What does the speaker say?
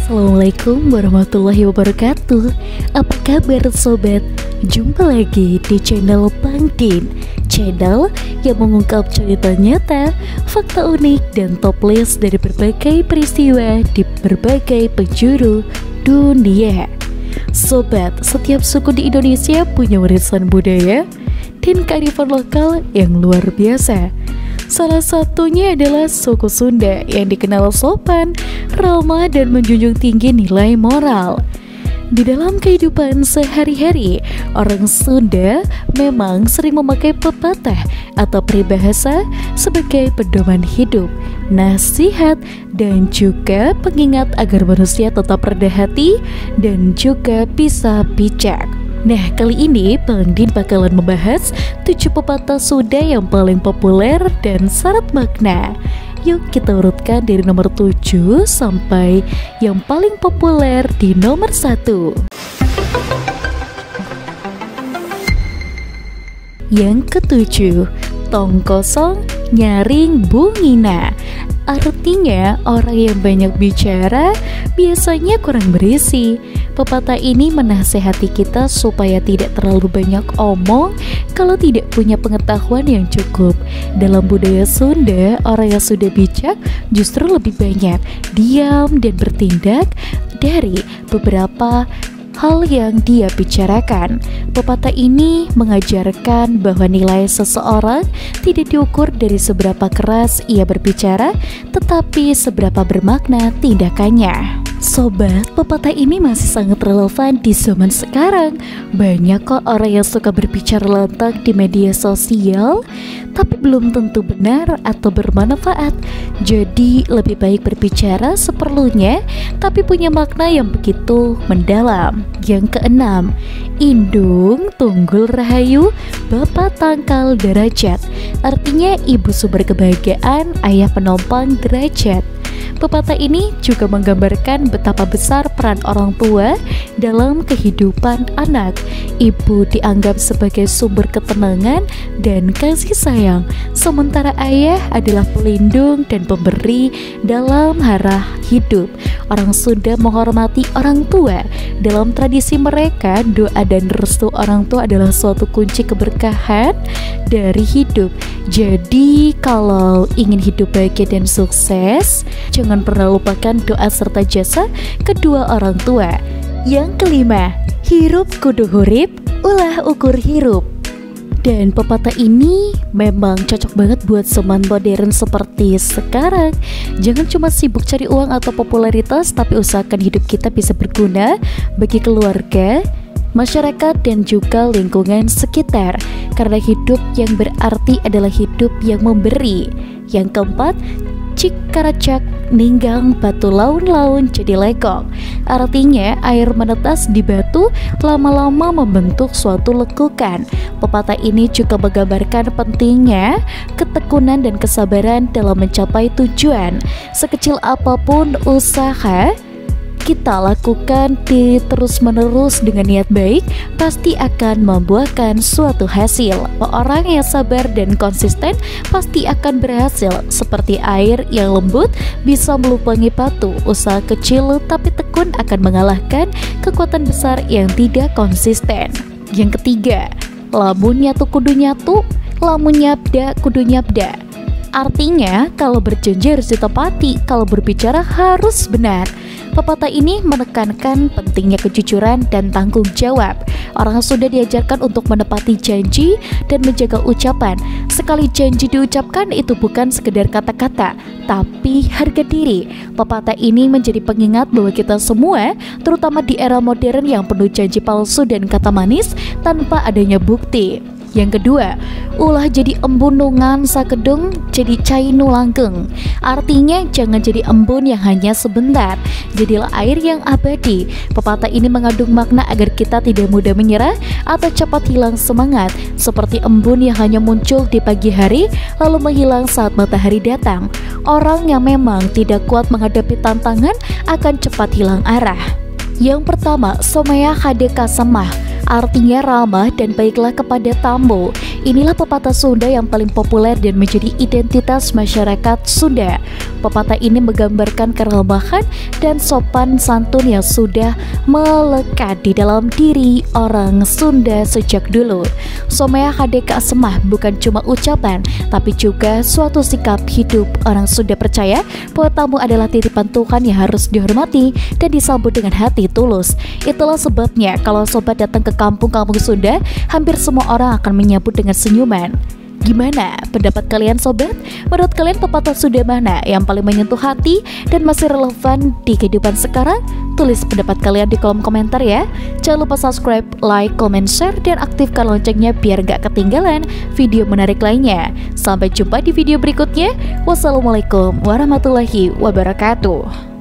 Assalamualaikum warahmatullahi wabarakatuh. Apa kabar sobat? Jumpa lagi di channel Pangdin, channel yang mengungkap cerita nyata, fakta unik, dan top list dari berbagai peristiwa di berbagai penjuru dunia. Sobat, setiap suku di Indonesia punya warisan budaya dan kearifan lokal yang luar biasa. Salah satunya adalah suku Sunda yang dikenal sopan, ramah, dan menjunjung tinggi nilai moral. Di dalam kehidupan sehari-hari, orang Sunda memang sering memakai pepatah atau peribahasa sebagai pedoman hidup, nasihat, dan juga pengingat agar manusia tetap rendah hati dan juga bisa bijak. Nah, kali ini Bang Din bakalan membahas 7 pepatah Sunda yang paling populer dan syarat makna. Yuk kita urutkan dari nomor 7 sampai yang paling populer di nomor 1. Yang ketujuh, tong kosong nyaring bungina. Artinya orang yang banyak bicara biasanya kurang berisi. Pepatah ini menasehati kita supaya tidak terlalu banyak omong kalau tidak punya pengetahuan yang cukup. Dalam budaya Sunda, orang yang sudah bijak justru lebih banyak diam dan bertindak dari beberapa hal yang dia bicarakan. Pepatah ini mengajarkan bahwa nilai seseorang tidak diukur dari seberapa keras ia berbicara, tetapi seberapa bermakna tindakannya. Sobat, pepatah ini masih sangat relevan di zaman sekarang. Banyak kok orang yang suka berbicara lantang di media sosial, tapi belum tentu benar atau bermanfaat. Jadi lebih baik berbicara seperlunya, tapi punya makna yang begitu mendalam. Yang keenam, indung tunggul rahayu, bapak tangkal derajat. Artinya ibu sumber kebahagiaan, ayah penopang derajat. Pepatah ini juga menggambarkan betapa besar peran orang tua dalam kehidupan anak. Ibu dianggap sebagai sumber ketenangan dan kasih sayang, sementara ayah adalah pelindung dan pemberi dalam arah hidup. Orang Sunda menghormati orang tua. Dalam tradisi mereka, doa dan restu orang tua adalah suatu kunci keberkahan dari hidup. Jadi kalau ingin hidup bahagia dan sukses, jangan pernah lupakan doa serta jasa kedua orang tua. Yang kelima, hirup kudu hurip, ulah ukur hirup. Dan pepatah ini memang cocok banget buat zaman modern seperti sekarang. Jangan cuma sibuk cari uang atau popularitas, tapi usahakan hidup kita bisa berguna bagi keluarga, masyarakat, dan juga lingkungan sekitar. Karena hidup yang berarti adalah hidup yang memberi. Yang keempat, cik karacak ninggang batu laun-laun jadi lekong. Artinya air menetes di batu lama-lama membentuk suatu lekukan. Pepatah ini juga menggambarkan pentingnya ketekunan dan kesabaran dalam mencapai tujuan. Sekecil apapun usaha kita lakukan terus-menerus dengan niat baik, pasti akan membuahkan suatu hasil. Orang yang sabar dan konsisten pasti akan berhasil. Seperti air yang lembut bisa melubangi batu. Usaha kecil tapi tekun akan mengalahkan kekuatan besar yang tidak konsisten. Yang ketiga, lamun nyatu kudu nyatu, lamun nyabda kudu nyabda. Artinya kalau berjanji harus ditepati, kalau berbicara harus benar. Pepatah ini menekankan pentingnya kejujuran dan tanggung jawab. Orang sudah diajarkan untuk menepati janji dan menjaga ucapan. Sekali janji diucapkan itu bukan sekedar kata-kata, tapi harga diri. Pepatah ini menjadi pengingat bahwa kita semua, terutama di era modern yang penuh janji palsu dan kata manis tanpa adanya bukti. Yang kedua, ulah jadi embun nungan sakedung jadi cai nu langgeng. Artinya jangan jadi embun yang hanya sebentar, jadilah air yang abadi. Pepatah ini mengandung makna agar kita tidak mudah menyerah atau cepat hilang semangat, seperti embun yang hanya muncul di pagi hari lalu menghilang saat matahari datang. Orang yang memang tidak kuat menghadapi tantangan akan cepat hilang arah. Yang pertama, somaya hade kasemah. Artinya ramah dan baiklah kepada tamu. Inilah pepatah Sunda yang paling populer dan menjadi identitas masyarakat Sunda. Pepatah ini menggambarkan keramahan dan sopan santun yang sudah melekat di dalam diri orang Sunda sejak dulu. Somea Hadeka Semah bukan cuma ucapan, tapi juga suatu sikap hidup. Orang Sunda percaya bahwa tamu adalah titipan Tuhan yang harus dihormati dan disambut dengan hati tulus. Itulah sebabnya kalau sobat datang ke kampung-kampung Sunda, hampir semua orang akan menyambut dengan senyuman. Gimana pendapat kalian sobat? Menurut kalian pepatah Sunda mana yang paling menyentuh hati dan masih relevan di kehidupan sekarang? Tulis pendapat kalian di kolom komentar ya. Jangan lupa subscribe, like, comment, share, dan aktifkan loncengnya biar gak ketinggalan video menarik lainnya. Sampai jumpa di video berikutnya. Wassalamualaikum warahmatullahi wabarakatuh.